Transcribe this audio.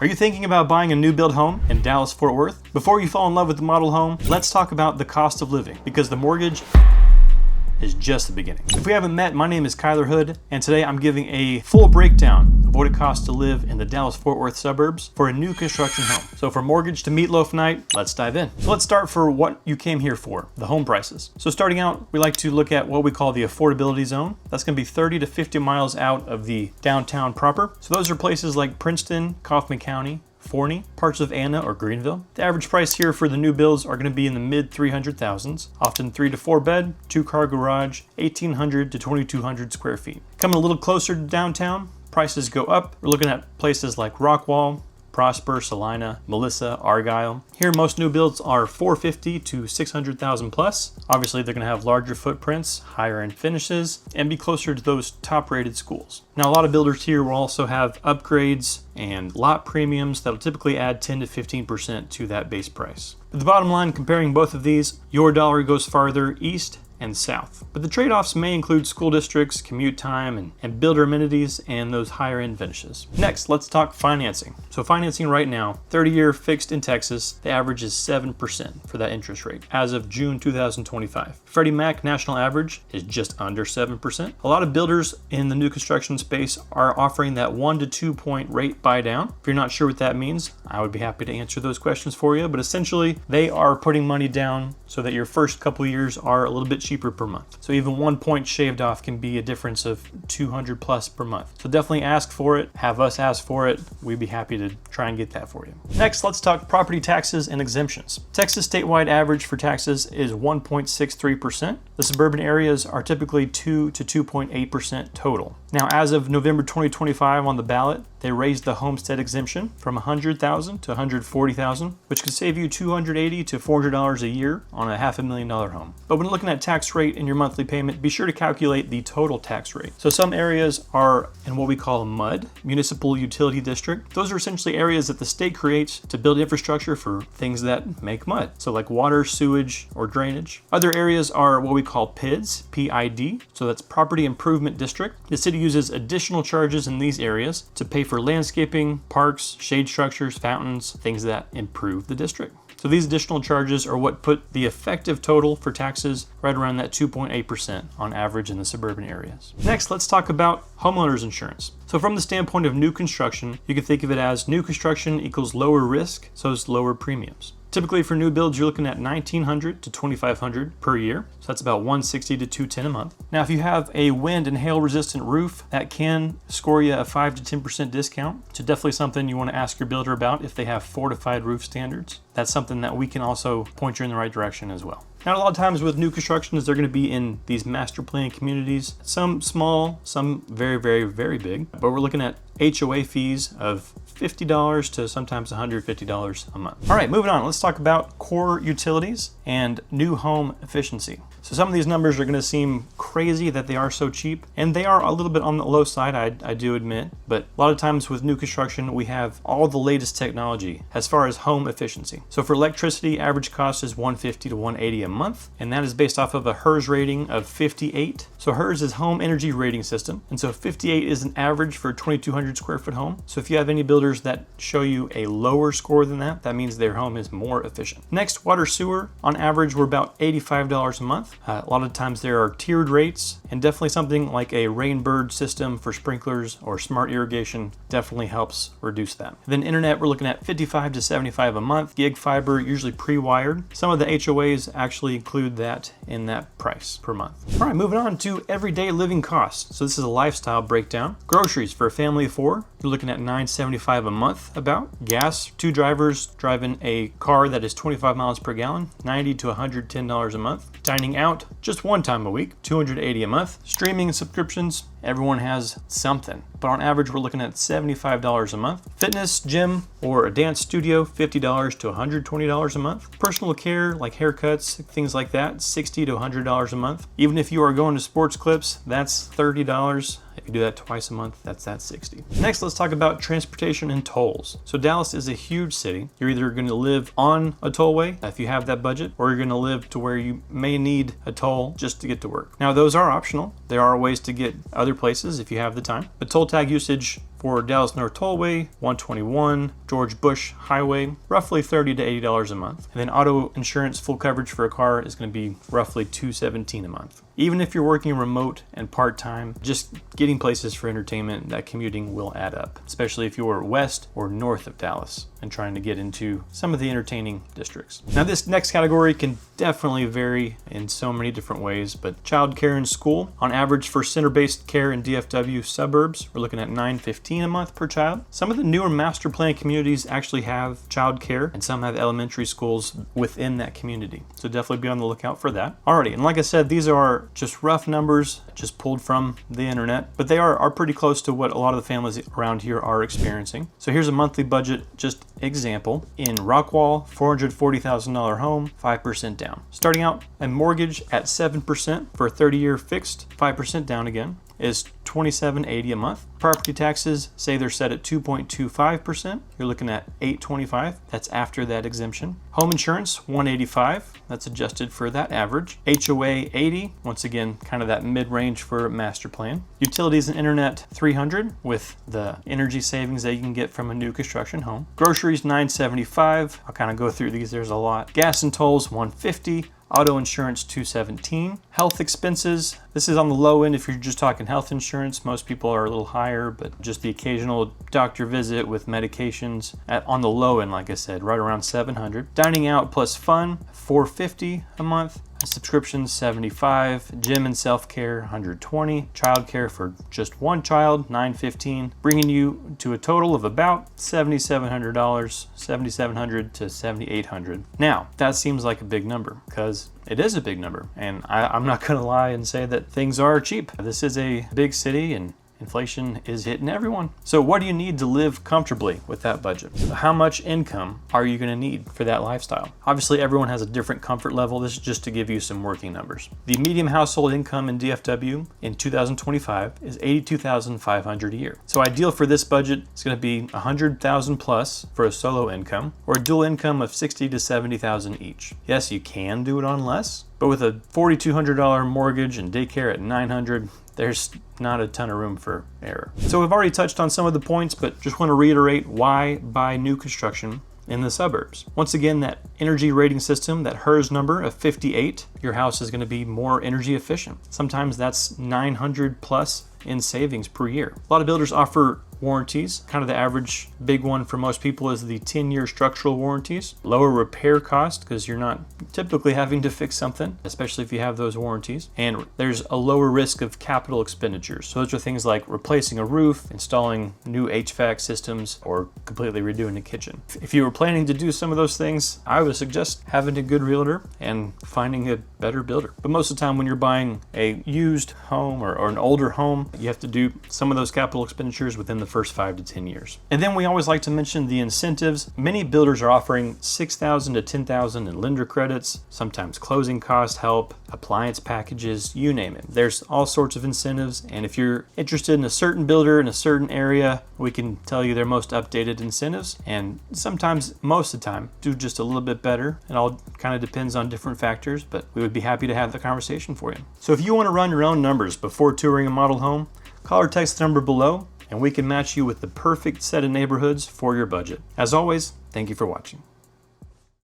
Are you thinking about buying a new build home in Dallas-Fort Worth? Before you fall in love with the model home, let's talk about the cost of living, because the mortgage is just the beginning. If we haven't met, my name is Kyler Hood, and today I'm giving a full breakdown of what it costs to live in the Dallas-Fort Worth suburbs for a new construction home. So for mortgage to meatloaf night, let's dive in. So let's start for what you came here for, the home prices. So starting out, we like to look at what we call the affordability zone. That's gonna be 30 to 50 miles out of the downtown proper. So those are places like Princeton, Kaufman County, Forney, parts of Anna or Greenville. The average price here for the new builds are going to be in the mid 300,000s, often 3 to 4 bed, 2-car garage, 1,800 to 2,200 square feet. Coming a little closer to downtown, prices go up. We're looking at places like Rockwall, Prosper, Salina, Melissa, Argyle. Here, most new builds are 450 to 600,000 plus. Obviously, they're going to have larger footprints, higher end finishes, and be closer to those top rated schools. Now, a lot of builders here will also have upgrades and lot premiums that'll typically add 10 to 15% to that base price. But the bottom line, comparing both of these, your dollar goes farther east and south. But the trade-offs may include school districts, commute time, and builder amenities, and those higher end finishes. Next, let's talk financing. So financing right now, 30-year fixed in Texas, the average is 7% for that interest rate as of June 2025. Freddie Mac national average is just under 7%. A lot of builders in the new construction space are offering that 1 to 2 point rate buy down. If you're not sure what that means, I would be happy to answer those questions for you, but essentially they are putting money down so that your first couple years are a little bit cheaper per month. So even 1 point shaved off can be a difference of 200 plus per month. So definitely ask for it, have us ask for it. We'd be happy to try and get that for you. Next, let's talk property taxes and exemptions. Texas statewide average for taxes is 1.63%. The suburban areas are typically 2 to 2.8% total. Now, as of November 2025 on the ballot, they raised the homestead exemption from $100,000 to $140,000, which could save you $280 to $400 a year on a $500,000 home. But when looking at tax rate in your monthly payment, be sure to calculate the total tax rate. So some areas are in what we call a MUD, Municipal Utility District. Those are essentially areas that the state creates to build infrastructure for things that make mud. So like water, sewage, or drainage. Other areas are what we call PIDs, P-I-D. So that's Property Improvement District. The city uses additional charges in these areas to pay for landscaping, parks, shade structures, fountains, things that improve the district. So these additional charges are what put the effective total for taxes right around that 2.8% on average in the suburban areas. Next, let's talk about homeowners insurance. So from the standpoint of new construction, you can think of it as new construction equals lower risk, so it's lower premiums. Typically for new builds, you're looking at $1,900 to $2,500 per year. So that's about $160 to $210 a month. Now, if you have a wind and hail resistant roof, that can score you a 5 to 10% discount. So definitely something you want to ask your builder about if they have fortified roof standards. That's something that we can also point you in the right direction as well. Now, a lot of times with new constructions, they're going to be in these master plan communities, some small, some very, very, very big. But we're looking at HOA fees of $50 to sometimes $150 a month. All right, moving on. Let's talk about core utilities and new home efficiency. So some of these numbers are going to seem crazy that they are so cheap, and they are a little bit on the low side, I do admit, but a lot of times with new construction, we have all the latest technology as far as home efficiency. So for electricity, average cost is $150 to $180 a month, and that is based off of a HERS rating of 58. So HERS is Home Energy Rating System, and so 58 is an average for a 2,200 square foot home. So if you have any builders that show you a lower score than that, that means their home is more efficient. Next, water sewer. On average, we're about $85 a month. A lot of times there are tiered rates, and definitely something like a Rainbird system for sprinklers or smart irrigation definitely helps reduce that. Then internet, we're looking at $55 to $75 a month. Gig fiber, usually pre-wired. Some of the HOAs actually include that in that price per month. All right, moving on to everyday living costs. So this is a lifestyle breakdown. Groceries for a family of 4, you're looking at $9.75 a month about. Gas, 2 drivers driving a car that is 25 miles per gallon, $90 to $110 a month. Dining out just 1 time a week, $280 a month. Streaming and subscriptions, everyone has something, but on average we're looking at $75 a month. Fitness, gym, or a dance studio, $50 to $120 a month. Personal care like haircuts, things like that, $60 to $100 a month. Even if you are going to sports clips, that's $30. If you do that twice a month, that's that $60. Next, let's talk about transportation and tolls. So Dallas is a huge city. You're either going to live on a tollway if you have that budget, or you're going to live to where you may need a toll just to get to work. Now, those are optional. There are ways to get other places if you have the time. But toll tag usage For Dallas North Tollway, $121. George Bush Highway, roughly $30 to $80 a month. And then auto insurance full coverage for a car is going to be roughly $217 a month. Even if you're working remote and part-time, just getting places for entertainment, that commuting will add up, especially if you're west or north of Dallas and trying to get into some of the entertaining districts. Now, this next category can definitely vary in so many different ways, but childcare and school, on average for center-based care in DFW suburbs, we're looking at $915 a month per child. Some of the newer master plan communities actually have childcare, and some have elementary schools within that community. So definitely be on the lookout for that. Alrighty, and like I said, these are just rough numbers, just pulled from the internet, but they are pretty close to what a lot of the families around here are experiencing. So here's a monthly budget, just example. In Rockwall, $440,000 home, 5% down. Starting out a mortgage at 7% for a 30-year fixed, 5% down again, is $27.80 a month. Property taxes, say they're set at 2.25%. You're looking at $825. That's after that exemption. Home insurance, $185. That's adjusted for that average. HOA, $80. Once again, kind of that mid-range for master plan. Utilities and internet, $300 with the energy savings that you can get from a new construction home. Groceries, $975. I'll kind of go through these. There's a lot. Gas and tolls, $150. Auto insurance, $217. Health expenses, this is on the low end if you're just talking health insurance. Most people are a little higher, but just the occasional doctor visit with medications on the low end, like I said, right around $700. Dining out plus fun, $450 a month. Subscriptions, $75. Gym and self-care, $120. Childcare for just one child, $915. Bringing you to a total of about $7,700, $7,700 to $7,800. Now, that seems like a big number because it is a big number, and I'm not going to lie and say that things are cheap. This is a big city and inflation is hitting everyone. So what do you need to live comfortably with that budget? So how much income are you going to need for that lifestyle? Obviously, everyone has a different comfort level. This is just to give you some working numbers. The median household income in DFW in 2025 is $82,500 a year. So ideal for this budget is going to be $100,000 plus for a solo income, or a dual income of $60,000 to $70,000 each. Yes, you can do it on less, but with a $4,200 mortgage and daycare at $900, there's not a ton of room for error. So we've already touched on some of the points, but just want to reiterate why buy new construction in the suburbs. Once again, that energy rating system, that HERS number of 58, your house is going to be more energy efficient. Sometimes that's 900 plus in savings per year. A lot of builders offer warranties. Kind of the average big one for most people is the 10-year structural warranties. Lower repair cost because you're not typically having to fix something, especially if you have those warranties. And there's a lower risk of capital expenditures. So those are things like replacing a roof, installing new HVAC systems, or completely redoing the kitchen. If you were planning to do some of those things, I would suggest having a good realtor and finding a better builder. But most of the time when you're buying a used home or an older home, you have to do some of those capital expenditures within the first 5 to 10 years. And then we always like to mention the incentives. Many builders are offering $6,000 to $10,000 in lender credits, sometimes closing cost help, appliance packages, you name it. There's all sorts of incentives, and if you're interested in a certain builder in a certain area, we can tell you their most updated incentives, and sometimes, most of the time, do just a little bit better. It all kind of depends on different factors, but we would be happy to have the conversation for you. So if you want to run your own numbers before touring a model home, call or text the number below, and we can match you with the perfect set of neighborhoods for your budget. As always, thank you for watching.